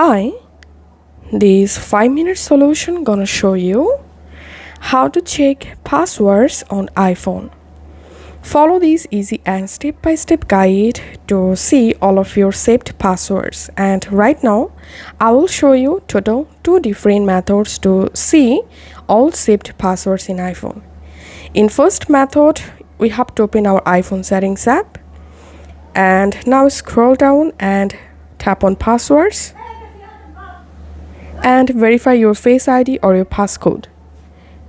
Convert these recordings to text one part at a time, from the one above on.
Hi, this 5-minute solution gonna show you how to check passwords on iPhone. Follow this easy and step-by-step guide to see all of your saved passwords. And right now, I will show you total 2 different methods to see all saved passwords in iPhone. In first method, we have to open our iPhone settings app. And now scroll down and tap on passwords. And verify your Face ID or your passcode.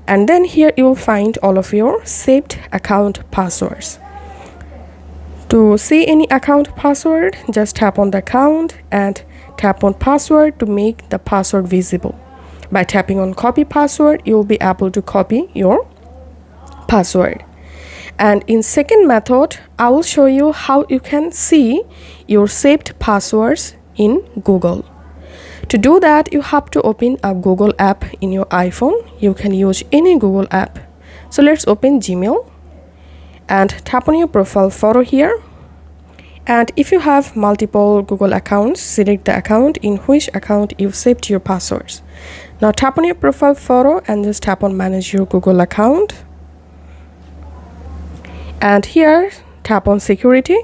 And then here you will find all of your saved account passwords. To see any account password, just tap on the account and tap on password to make the password visible. By tapping on copy password, you will be able to copy your password. And in second method, I will show you how you can see your saved passwords in Google. To do that, you have to open a Google app in your iPhone. You can use any Google app. So let's open Gmail and tap on your profile photo here. And if you have multiple Google accounts, select the account in which account you've saved your passwords. Now tap on your profile photo and just tap on manage your Google account. And here tap on security.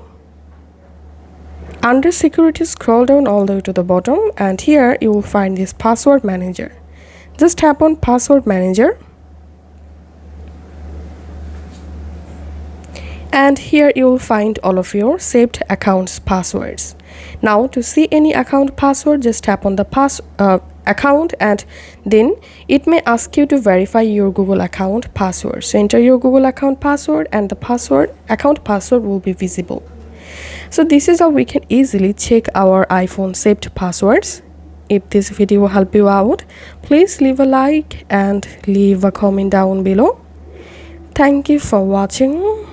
Under security, scroll down all the way to the bottom and here you will find this password manager. Just tap on password manager. And here you will find all of your saved accounts passwords. Now to see any account password, just tap on the account and then it may ask you to verify your Google account password. So enter your Google account password and the account password will be visible. So this is how we can easily check our iPhone saved passwords. If this video helped you out, please leave a like and leave a comment down below. Thank you for watching.